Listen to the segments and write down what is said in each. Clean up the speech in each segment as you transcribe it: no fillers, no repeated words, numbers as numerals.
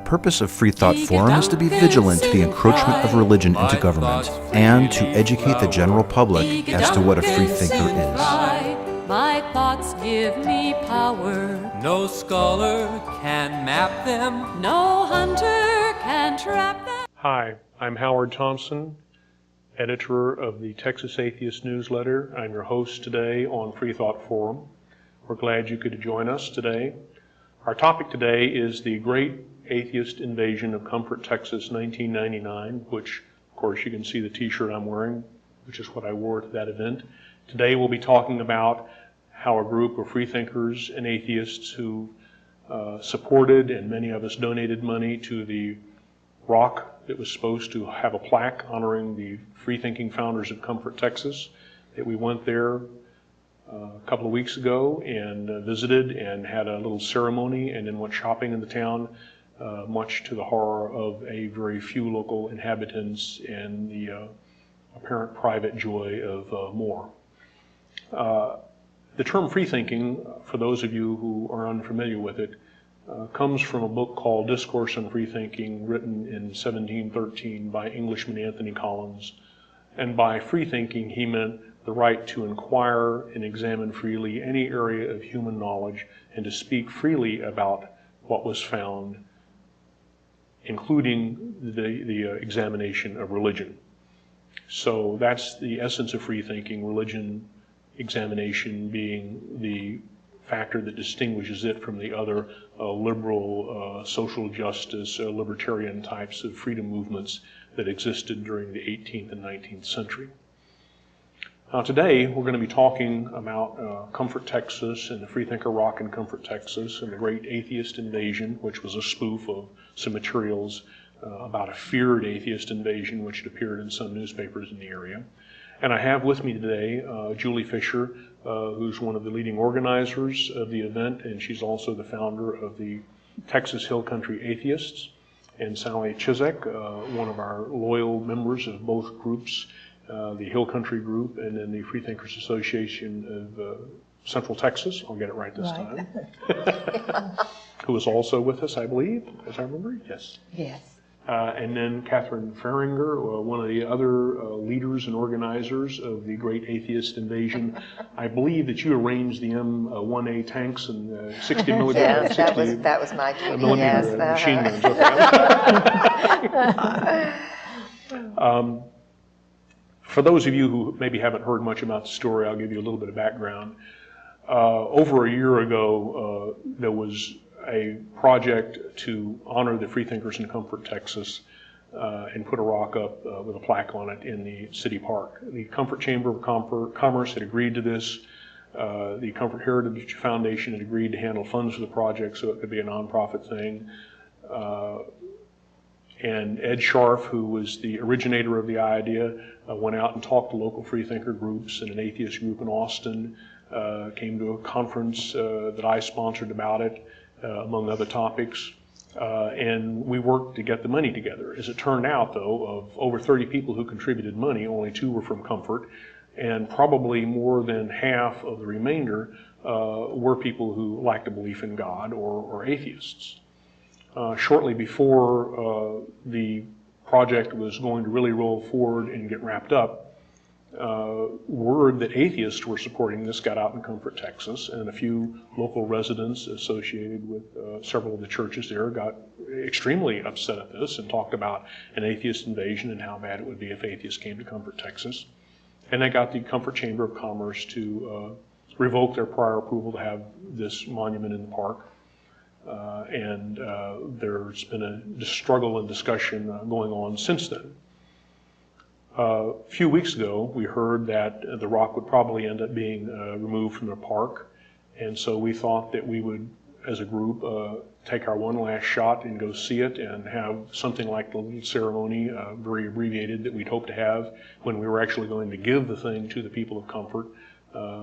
purpose of Freethought Forum is to be vigilant to the encroachment of religion into government and to educate the general public as to what a freethinker is. My thoughts give me power. No scholar can map them. No hunter can trap them. Hi, I'm Howard Thompson, editor of the Texas Atheist newsletter. I'm your host today on Freethought Forum. We're glad you could join us today. Our topic today is the Great Atheist Invasion of Comfort, Texas, 1999, which, of course, you can see the t-shirt I'm wearing, which is what I wore to that event. Today we'll be talking about how a group of freethinkers and atheists who supported, and many of us donated money to the rock that was supposed to have a plaque honoring the free-thinking founders of Comfort, Texas, that we went there a couple of weeks ago and visited and had a little ceremony and then went shopping in the town, much to the horror of a very few local inhabitants and the apparent private joy of more. The term freethinking, for those of you who are unfamiliar with it, comes from a book called Discourse on Freethinking, written in 1713 by Englishman Anthony Collins. And by freethinking, he meant the right to inquire and examine freely any area of human knowledge and to speak freely about what was found, including the examination of religion. So that's the essence of freethinking, religion examination being the factor that distinguishes it from the other liberal, social justice, libertarian types of freedom movements that existed during the 18th and 19th century. Now today we're going to be talking about Comfort, Texas, and the Freethinker Rock in Comfort, Texas, and the Great Atheist Invasion, which was a spoof of some materials about a feared atheist invasion, which had appeared in some newspapers in the area. And I have with me today Julie Fisher, who's one of the leading organizers of the event, and she's also the founder of the Texas Hill Country Atheists, and Sally Chizek, one of our loyal members of both groups, the Hill Country Group and then the Freethinkers Association of Central Texas. I'll get it right this time. Who is also with us, I believe, as I remember. Yes. Yes. And then Catherine Fahringer, one of the other leaders and organizers of the Great Atheist Invasion. I believe that you arranged the M1A tanks and 60 millimeter, Yes, that was my duty. millimeter Yes, machine guns. Okay. For those of you who maybe haven't heard much about the story, I'll give you a little bit of background. Over a year ago, there was a project to honor the freethinkers in Comfort, Texas, and put a rock up with a plaque on it in the city park. The Comfort Chamber of Commerce had agreed to this. The Comfort Heritage Foundation had agreed to handle funds for the project so it could be a nonprofit thing. And Ed Scharf, who was the originator of the idea, went out and talked to local freethinker groups and an atheist group in Austin, came to a conference that I sponsored about it, among other topics, and we worked to get the money together. As it turned out, though, of over 30 people who contributed money, only 2 were from Comfort, and probably more than half of the remainder were people who lacked a belief in God or atheists. Shortly before the project was going to really roll forward and get wrapped up, word that atheists were supporting this got out in Comfort, Texas, and a few local residents associated with several of the churches there got extremely upset at this and talked about an atheist invasion and how bad it would be if atheists came to Comfort, Texas. And they got the Comfort Chamber of Commerce to revoke their prior approval to have this monument in the park. And there's been a struggle and discussion going on since then. A few weeks ago, we heard that the rock would probably end up being removed from the park, and so we thought that we would, as a group, take our one last shot and go see it and have something like the little ceremony, very abbreviated, that we'd hoped to have when we were actually going to give the thing to the people of Comfort,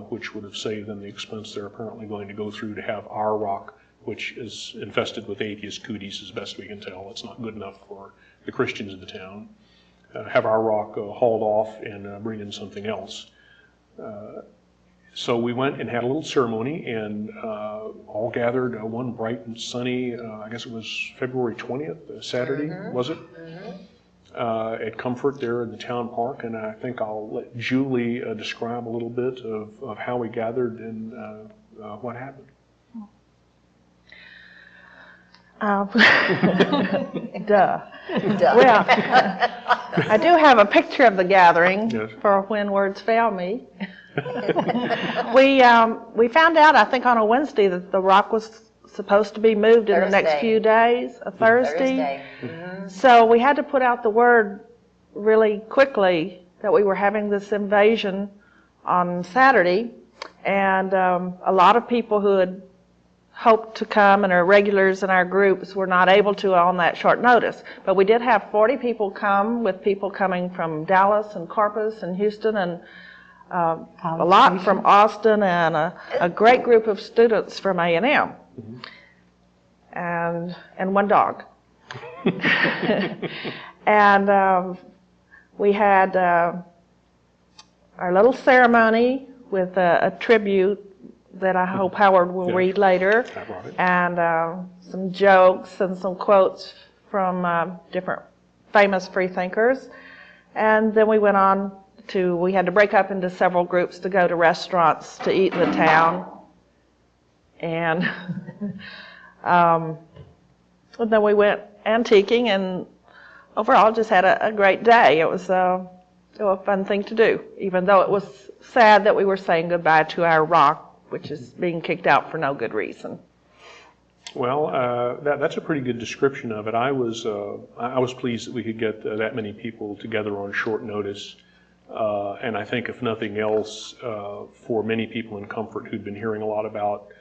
which would have saved them the expense they're apparently going to go through to have our rock, which is infested with atheist cooties, as best we can tell. It's not good enough for the Christians of the town. Have our rock hauled off and bring in something else. So we went and had a little ceremony, and all gathered one bright and sunny, I guess it was February 20th, Saturday, was it? At Comfort there in the town park, and I think I'll let Julie describe a little bit of how we gathered and what happened. Duh. Well, I do have a picture of the gathering for when words fail me. We found out, I think on a Wednesday, that the rock was supposed to be moved in the next few days, a Thursday. So we had to put out the word really quickly that we were having this invasion on Saturday, and a lot of people who had hoped to come and are regulars in our groups were not able to on that short notice. But we did have 40 people come, with people coming from Dallas and Corpus and Houston, and a lot from Austin, and a great group of students from A&M, and one dog. And we had our little ceremony with a tribute that I hope Howard will read later, and some jokes and some quotes from different famous freethinkers. And then we went on we had to break up into several groups to go to restaurants to eat in the town. And then we went antiquing, and overall just had a great day. It was a fun thing to do, even though it was sad that we were saying goodbye to our rock, which is being kicked out for no good reason. Well, that's a pretty good description of it. I was pleased that we could get that many people together on short notice. And I think, if nothing else, for many people in Comfort who'd been hearing a lot about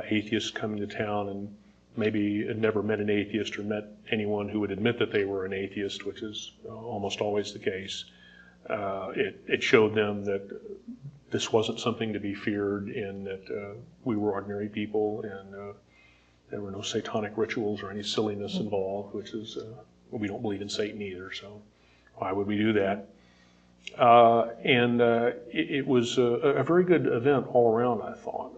atheists coming to town and maybe had never met an atheist or met anyone who would admit that they were an atheist, which is almost always the case, it showed them that this wasn't something to be feared, and that we were ordinary people, and there were no satanic rituals or any silliness involved, which is, we don't believe in Satan either, so why would we do that? It was a very good event all around, I thought.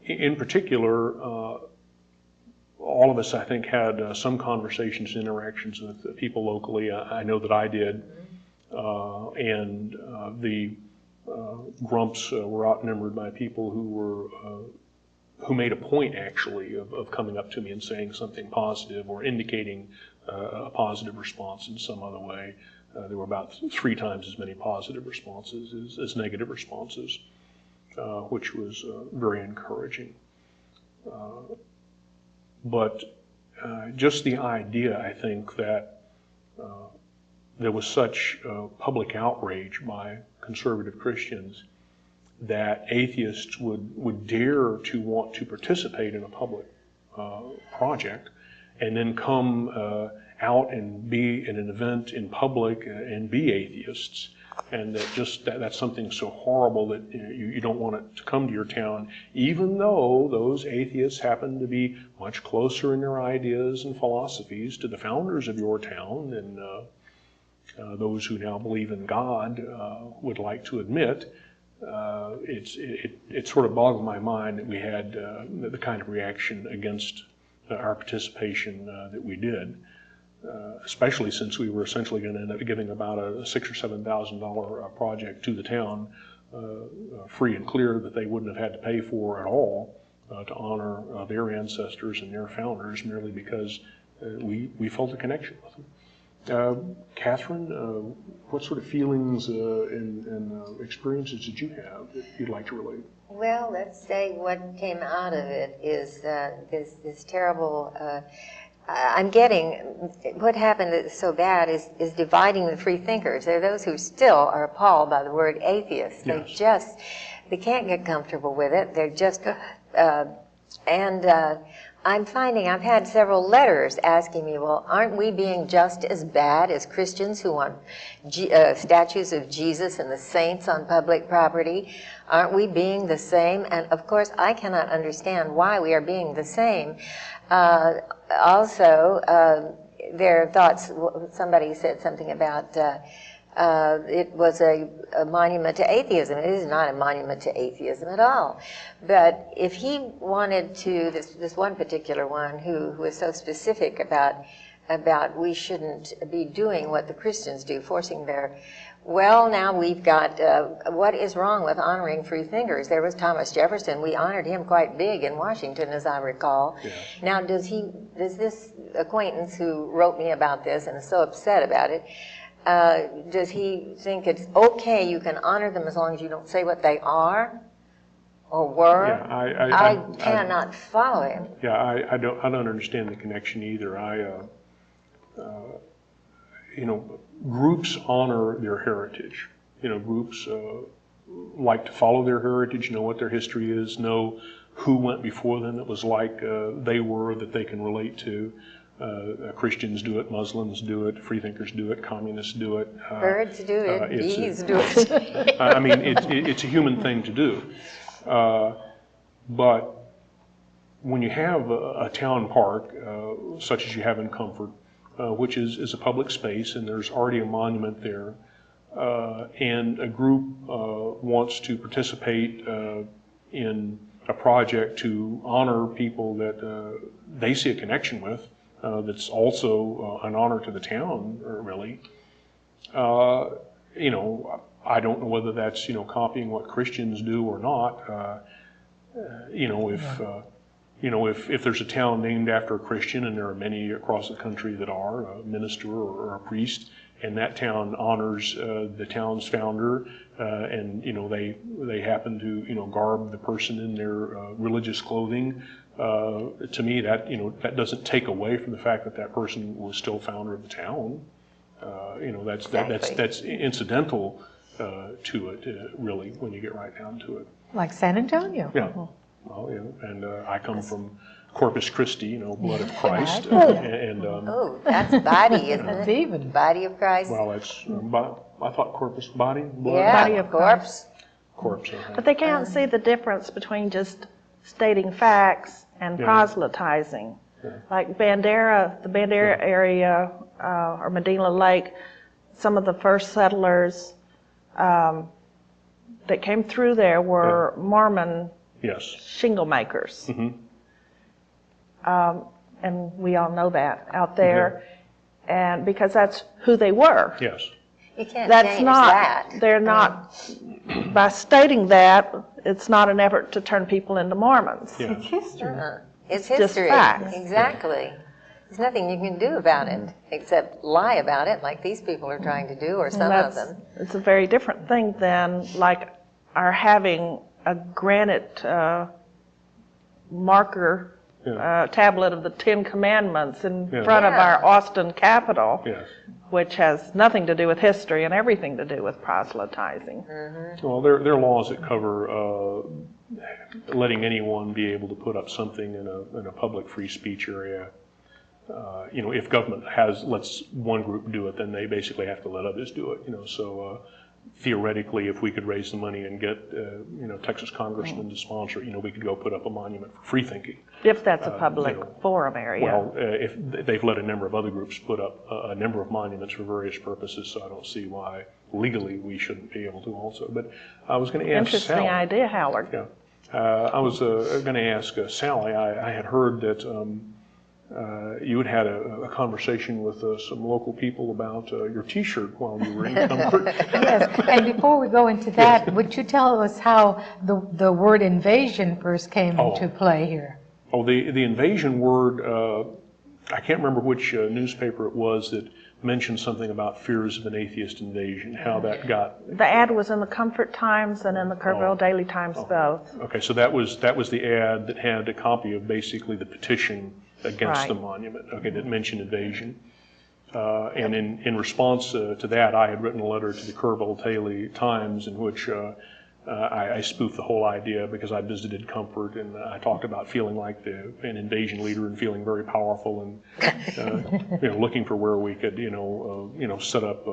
In particular, all of us, I think, had some conversations and interactions with people locally. I know that I did. And the grumps were outnumbered by people who made a point, actually, of coming up to me and saying something positive or indicating a positive response in some other way. There were about 3 times as many positive responses as negative responses, which was very encouraging. But just the idea, I think, that there was such public outrage by conservative Christians that atheists would dare to want to participate in a public project and then come out and be in an event in public and be atheists, and that's something so horrible that you don't want it to come to your town, even though those atheists happen to be much closer in their ideas and philosophies to the founders of your town than those who now believe in God would like to admit. It sort of boggled my mind that we had the kind of reaction against our participation that we did. Especially since we were essentially going to end up giving about a $6,000 or $7,000 project to the town, free and clear, that they wouldn't have had to pay for at all, to honor their ancestors and their founders, merely because we felt a connection with them. Catherine, what sort of feelings and experiences did you have that you'd like to relate? Well, let's say what came out of it is this terrible. I'm getting, what happened that's so bad is dividing the freethinkers. There are those who still are appalled by the word atheist. Yes. They can't get comfortable with it. They're just, I'm finding, I've had several letters asking me, well, aren't we being just as bad as Christians who want statues of Jesus and the saints on public property? Aren't we being the same? And of course, I cannot understand why we are being the same. Also, there are thoughts, somebody said something about it was a monument to atheism. It is not a monument to atheism at all. But if he wanted to, this one particular one who was so specific about we shouldn't be doing what the Christians do, forcing their, well, now we've got, what is wrong with honoring free thinkers? There was Thomas Jefferson. We honored him quite big in Washington, as I recall. Yeah. Now, does this acquaintance who wrote me about this and is so upset about it, does he think it's okay, you can honor them as long as you don't say what they are or were? Yeah, I cannot follow him. Yeah, I don't understand the connection either. You know, groups honor their heritage. You know, groups like to follow their heritage, know what their history is, know who went before them that was like they were, that they can relate to. Christians do it, Muslims do it, freethinkers do it, communists do it. Birds do it, bees do it. I mean, it's a human thing to do. But when you have a town park, such as you have in Comfort, which is a public space, and there's already a monument there, and a group wants to participate in a project to honor people that they see a connection with, that's also an honor to the town, really. You know, I don't know whether that's, you know, copying what Christians do or not. You know, if there's a town named after a Christian, and there are many across the country that are, a minister or a priest, and that town honors the town's founder, and, you know, they happen to, you know, garb the person in their religious clothing, to me, that, you know, that doesn't take away from the fact that that person was still founder of the town. You know, that's incidental to it, really, when you get right down to it. Like San Antonio. Yeah. Well, yeah, and I come from Corpus Christi, you know, blood of Christ, and oh, that's body, isn't it? Even body of Christ. Well, it's I thought corpus, body, blood. Yeah, Body of corpse. Corpse. But they can't see the difference between just stating facts and proselytizing. Yeah. Like Bandera, the Bandera area, or Medina Lake, some of the first settlers that came through there were Mormon shingle makers. Mm-hmm. And we all know that out there. Yeah. And because that's who they were. Yes. You can't That's change not, that. They're not, by stating that, it's not an effort to turn people into Mormons. Yeah. it's history. It's just history. facts. Exactly. There's nothing you can do about it except lie about it, like these people are trying to do, or some of them. It's a very different thing than like our having a granite marker tablet of the Ten Commandments in front of our Austin Capitol, which has nothing to do with history and everything to do with proselytizing. Mm-hmm. Well, there are laws that cover letting anyone be able to put up something in a public free speech area. You know, if government lets one group do it, then they basically have to let others do it. You know, so theoretically, if we could raise the money and get you know, Texas congressmen to sponsor it, you know, we could go put up a monument for free thinking. If that's a public forum area. Well, if they've let a number of other groups put up a number of monuments for various purposes, so I don't see why legally we shouldn't be able to also. But I was going to ask Interesting Sally. idea, Howard. Yeah, I was going to ask Sally. I had heard that you had a conversation with some local people about your T-shirt while you were in Comfort. Yes, and before we go into that, would you tell us how the word invasion first came into play here? Oh, the invasion word, I can't remember which newspaper it was that mentioned something about fears of an atheist invasion, how that got... The ad was in the Comfort Times and in the Kerrville Daily Times, both. Okay, so that was the ad that had a copy of basically the petition against the monument, that mentioned invasion. And in response to that, I had written a letter to the Kerrville Daily Times in which I spoofed the whole idea because I visited Comfort and I talked about feeling like an invasion leader and feeling very powerful and you know, looking for where we could set up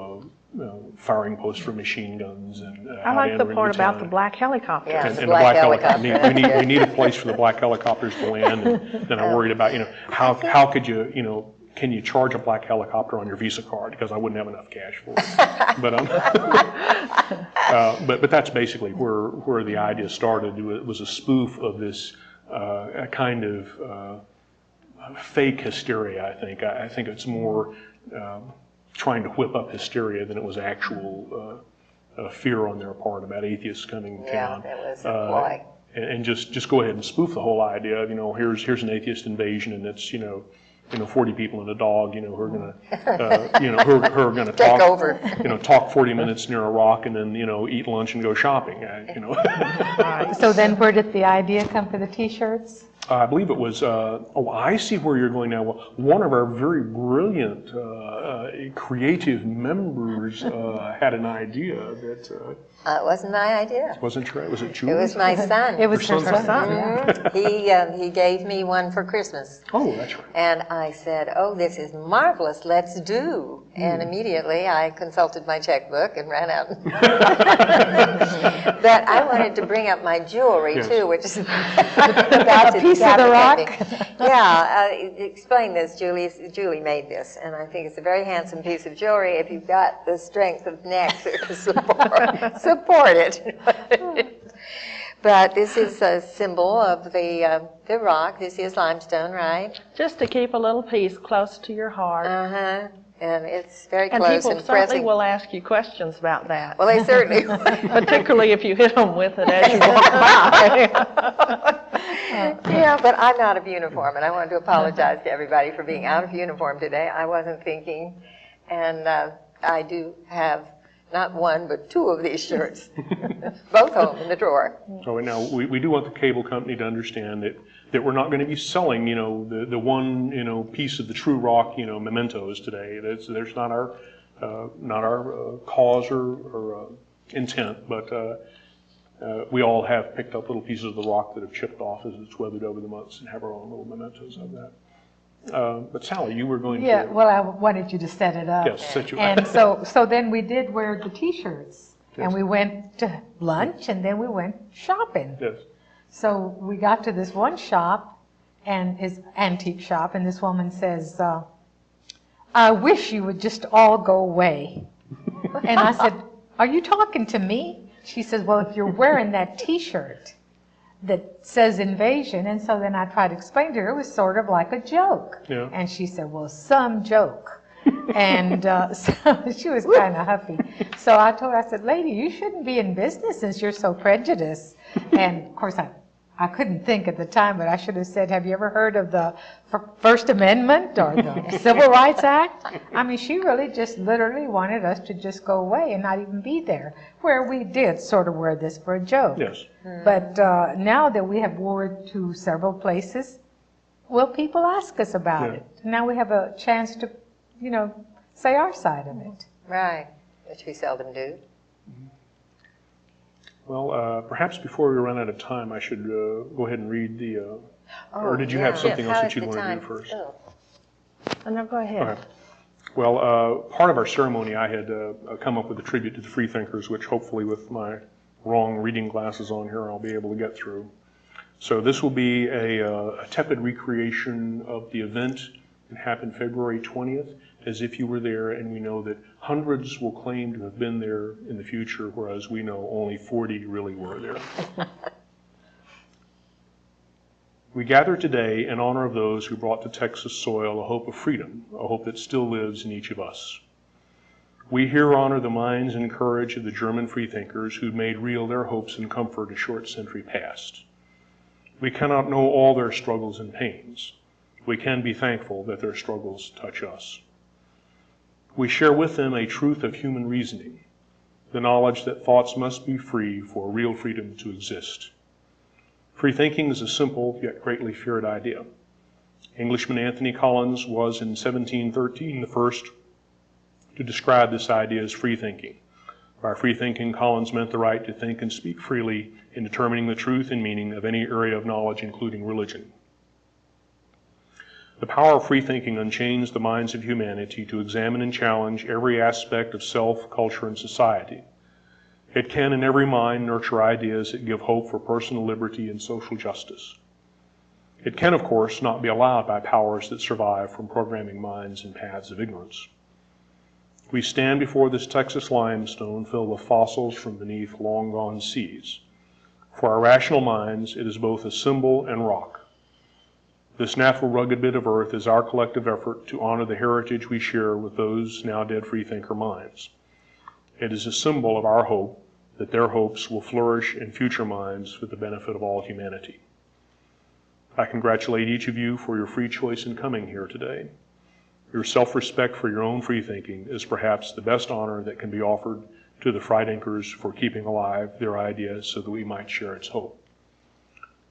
firing posts for machine guns and I like the part about the black helicopters. Yeah, and the black helicopter. We need a place for the black helicopters to land, and then I'm worried about how could you can you charge a black helicopter on your Visa card? Because I wouldn't have enough cash for it. But that's basically where the idea started. It was a spoof of this a kind of fake hysteria, I think. I think it's more trying to whip up hysteria than it was actual fear on their part about atheists coming to town. Yeah, that was a ploy. And just go ahead and spoof the whole idea of, here's an atheist invasion, and it's 40 people and a dog, who are gonna who are gonna Take talk over. Talk 40 minutes near a rock and then eat lunch and go shopping. So then where did the idea come for the T-shirts? I believe it was, I see where you're going now. Well, one of our very brilliant, creative members had an idea that... It wasn't my idea. Wasn't your, was it It Julian? was my son. It was her son. Mhm. He gave me one for Christmas. Oh, that's right. And I said, oh, this is marvelous, let's do. And immediately I consulted my checkbook and ran out. But I wanted to bring up my jewelry too, which is about A piece of the rock? Yeah, explain this, Julie. Julie made this, and I think it's a very handsome piece of jewelry if you've got the strength of neck to support it. But this is a symbol of the rock. This is limestone, right? Just to keep a little piece close to your heart. Uh-huh. And it's very And close people and certainly pressing. will ask you questions about that. Well, they certainly will. Particularly if you hit them with it as you walk by. Yeah, but I'm out of uniform, and I wanted to apologize to everybody for being out of uniform today. I wasn't thinking, and I do have not one, but two of these shirts, both home in the drawer. So now we do want the cable company to understand that we're not going to be selling, the one, piece of the true rock, mementos today. There's not our cause or intent, but we all have picked up little pieces of the rock that have chipped off as it's weathered over the months and have our own little mementos of that. But Sally, you were going to... Yeah, well, I wanted you to set it up. Yes, set you up. And so then we did wear the T-shirts. Yes. And we went to lunch, and then we went shopping. Yes. So we got to this one shop, and it's antique shop, and this woman says, I wish you would just all go away. And I said, are you talking to me? She says, well, if you're wearing that T-shirt that says invasion, and so then I tried to explain to her it was sort of like a joke. Yeah. And she said, well, some joke. And so she was kind of huffy. So I told her, I said, lady, you shouldn't be in business since you're so prejudiced. And of course, I couldn't think at the time, but I should have said, have you ever heard of the First Amendment or the Civil Rights Act? I mean, she really just literally wanted us to just go away and not even be there, where we did sort of wear this for a joke. Yes. But now that we have wore it to several places, well, people ask us about it. Now we have a chance to, say our side of it. Right, which we seldom do. Well, perhaps before we run out of time, I should go ahead and read the... or did you have something else that you'd want to do first? Oh, no, go ahead. Okay. Well, part of our ceremony, I had come up with a tribute to the Freethinkers, which hopefully with my wrong reading glasses on here, I'll be able to get through. So this will be a tepid recreation of the event that happened February 20th, as if you were there, and we know that hundreds will claim to have been there in the future, whereas we know only 40 really were there. We gather today in honor of those who brought to Texas soil a hope of freedom, a hope that still lives in each of us. We here honor the minds and courage of the German freethinkers who made real their hopes and comfort a short century past. We cannot know all their struggles and pains. We can be thankful that their struggles touch us. We share with them a truth of human reasoning, the knowledge that thoughts must be free for real freedom to exist. Free thinking is a simple yet greatly feared idea. Englishman Anthony Collins was in 1713 the first to describe this idea as free thinking. By free thinking, Collins meant the right to think and speak freely in determining the truth and meaning of any area of knowledge, including religion. The power of free thinking unchains the minds of humanity to examine and challenge every aspect of self, culture, and society. It can, in every mind, nurture ideas that give hope for personal liberty and social justice. It can, of course, not be allowed by powers that survive from programming minds in paths of ignorance. We stand before this Texas limestone filled with fossils from beneath long-gone seas. For our rational minds, it is both a symbol and rock. This natural rugged bit of earth is our collective effort to honor the heritage we share with those now dead freethinker minds. It is a symbol of our hope that their hopes will flourish in future minds for the benefit of all humanity. I congratulate each of you for your free choice in coming here today. Your self-respect for your own freethinking is perhaps the best honor that can be offered to the Freethinkers for keeping alive their ideas so that we might share its hope.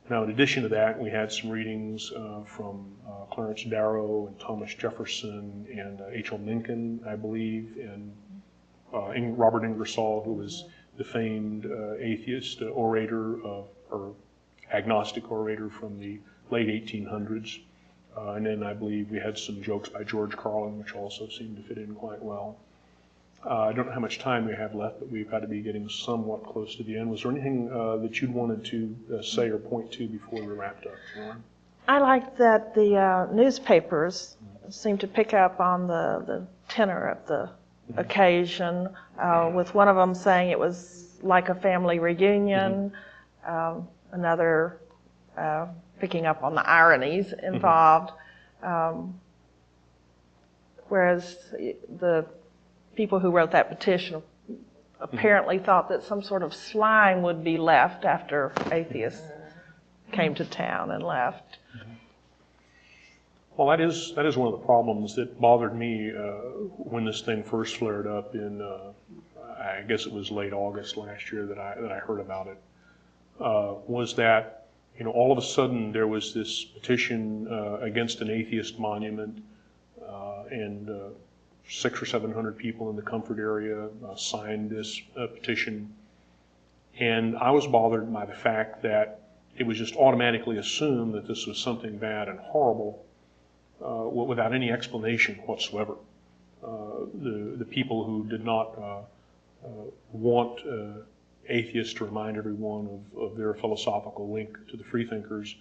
Now, in addition to that, we had some readings from Clarence Darrow and Thomas Jefferson and H.L. Mencken, I believe, and Robert Ingersoll, who was the famed atheist orator or agnostic orator from the late 1800s. And then I believe we had some jokes by George Carlin, which also seemed to fit in quite well. I don't know how much time we have left, but we've got to be getting somewhat close to the end. Was there anything that you'd wanted to say or point to before we wrapped up, Lauren? I like that the newspapers seem to pick up on the tenor of the occasion, with one of them saying it was like a family reunion, another picking up on the ironies involved, whereas the people who wrote that petition apparently thought that some sort of slime would be left after atheists came to town and left. Well, that is one of the problems that bothered me when this thing first flared up in, I guess it was late August last year that I heard about it, was that, you know, all of a sudden there was this petition against an atheist monument, and 600 or 700 people in the Comfort area signed this petition. And I was bothered by the fact that it was just automatically assumed that this was something bad and horrible without any explanation whatsoever. The people who did not want atheists to remind everyone of their philosophical link to the Freethinkers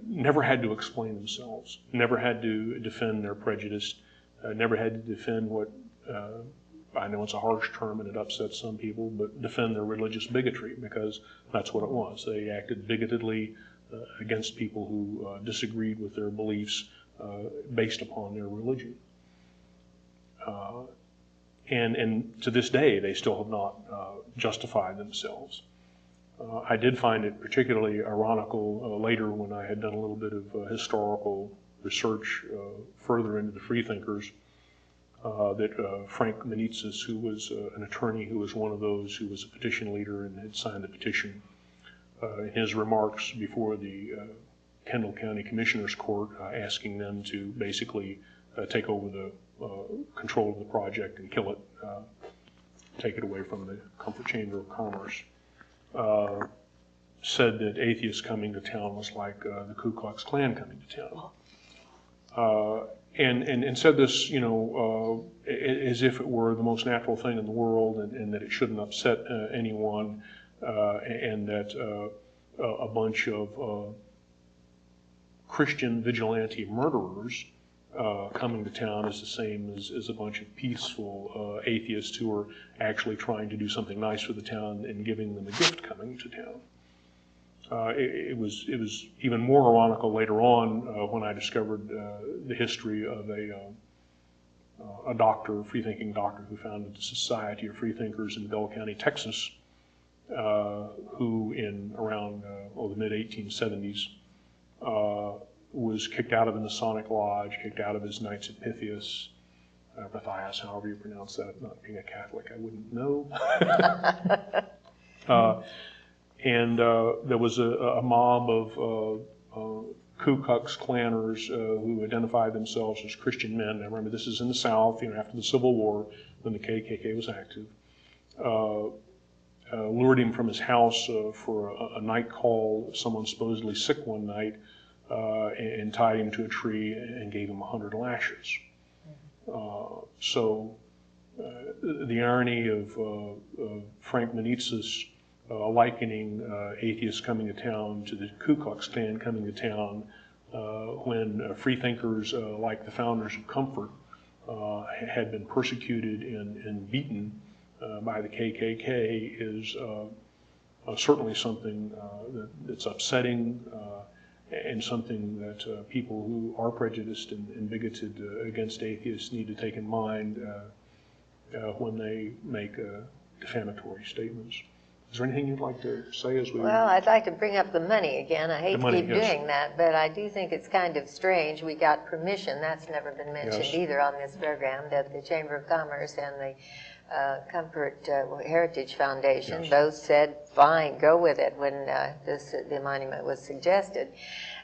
never had to explain themselves, never had to defend their prejudice, never had to defend what, I know it's a harsh term and it upsets some people, but defend their religious bigotry, because that's what it was. They acted bigotedly against people who disagreed with their beliefs based upon their religion. And to this day, they still have not justified themselves. I did find it particularly ironical later when I had done a little bit of historical research further into the Freethinkers, that Frank Menezes, who was an attorney who was one of those who was a petition leader and had signed the petition, in his remarks before the Kendall County Commissioners Court, asking them to basically take over the control of the project and kill it, take it away from the Comfort Chamber of Commerce, said that atheists coming to town was like the Ku Klux Klan coming to town. And said this, you know, as if it were the most natural thing in the world, and that it shouldn't upset anyone, and that a bunch of Christian vigilante murderers coming to town is the same as a bunch of peaceful atheists who are actually trying to do something nice for the town and giving them a gift coming to town. It was even more ironical later on when I discovered the history of a doctor, a free-thinking doctor, who founded the Society of Freethinkers in Bell County, Texas, who in around the mid-1870s was kicked out of the Masonic Lodge, kicked out of his Knights of Pythias, Pythias, however you pronounce that. Not being a Catholic, I wouldn't know. And there was a mob of Ku Klux Klanners who identified themselves as Christian men. Now remember, this is in the South, you know, after the Civil War, when the KKK was active. Lured him from his house for a night call. Someone supposedly sick one night, and tied him to a tree and gave him 100 lashes. So the irony of Frank Menezes likening atheists coming to town to the Ku Klux Klan coming to town when freethinkers like the founders of Comfort had been persecuted and beaten by the KKK is certainly something that's upsetting and something that people who are prejudiced and bigoted against atheists need to take in mind when they make defamatory statements. Is there anything you'd like to say as we... Well, I'd like to bring up the money again. I hate to keep doing that, but I do think it's kind of strange. We got permission, that's never been mentioned either on this program, that the Chamber of Commerce and the Comfort Heritage Foundation both said, fine, go with it when the monument was suggested.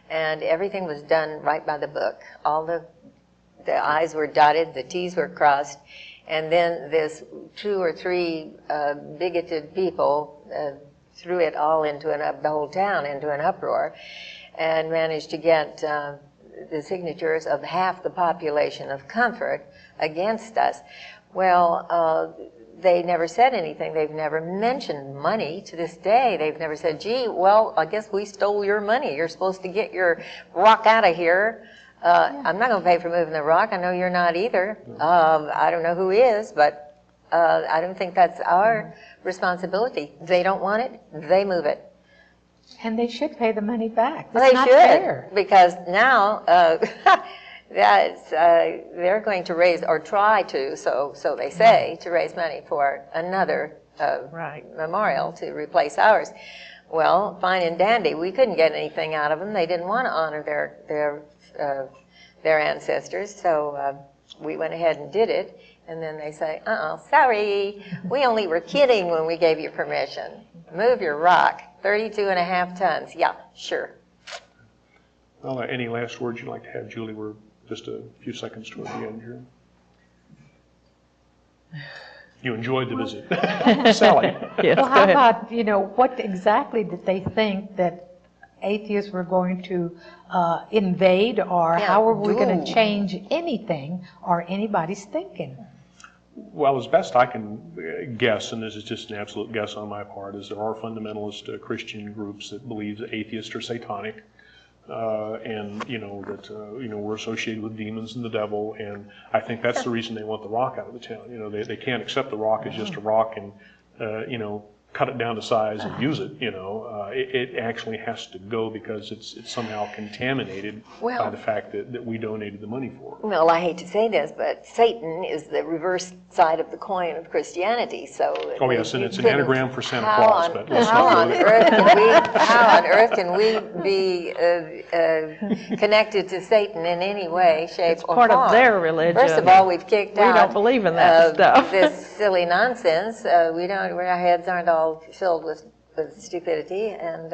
And everything was done right by the book. All the I's were dotted, the T's were crossed, and then this 2 or 3 bigoted people threw it all into the whole town into an uproar and managed to get the signatures of half the population of Comfort against us. Well, they never said anything. They've never mentioned money to this day. They've never said, gee, well, I guess we stole your money. You're supposed to get your rock out of here. I'm not going to pay for moving the rock. I know you're not either. I don't know who is, but I don't think that's our responsibility. They don't want it, they move it. And they should pay the money back. Well, That's they not should, fair. because now they're going to raise, or try to, so they say, to raise money for another memorial to replace ours. Well, fine and dandy. We couldn't get anything out of them. They didn't want to honor their ancestors, so we went ahead and did it. And then they say, sorry, we only were kidding when we gave you permission. Move your rock, 32.5 tons. Yeah, sure. Well, any last words you'd like to have, Julie? We're just a few seconds toward the end here. You enjoyed the visit. Sally. Yes, Well, how about, what exactly did they think that atheists were going to invade, or how are we going to change anything or anybody's thinking? Well, as best I can guess, and this is just an absolute guess on my part, is there are fundamentalist Christian groups that believe that atheists are satanic, and that we're associated with demons and the devil, and I think that's the reason they want the rock out of the town. They can't accept the rock as just a rock and cut it down to size and use it. It actually has to go because it's somehow contaminated by the fact that we donated the money for it. Well, I hate to say this, but Satan is the reverse side of the coin of Christianity. So oh yes, and it's an anagram for Santa Claus. But let's how not on go there. How on earth can we be connected to Satan in any way, shape, or form? Part of their religion. First of all, we've kicked out. We don't believe in that stuff. This silly nonsense. Our heads aren't all filled with stupidity and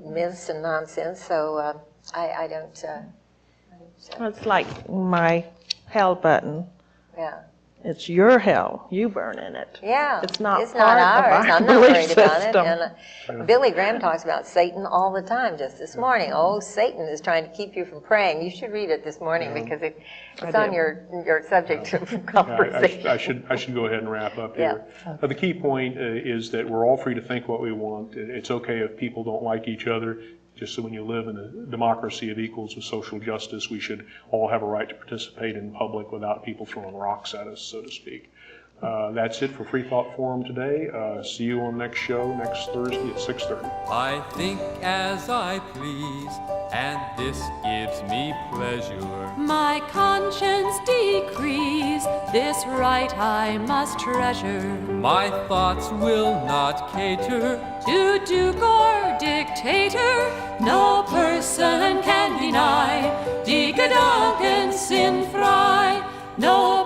myths and nonsense. So I don't. It's like my hell button. Yeah. It's your hell. You burn in it. Yeah. It's not ours. I'm not worried system. about it. And Billy Graham talks about Satan all the time. Just this morning, Satan is trying to keep you from praying. You should read it this morning because it's on your subject of conversation. I should go ahead and wrap up here. The key point is that we're all free to think what we want. It's okay if people don't like each other. Just so when you live in a democracy of equals with social justice, we should all have a right to participate in public without people throwing rocks at us, so to speak. That's it for Freethought Forum today. See you on the next show next Thursday at 6:30. I think as I please, and this gives me pleasure. My conscience decrees, this right I must treasure. My thoughts will not cater To duke or dictator, no person can deny. Decadent and sin fry, no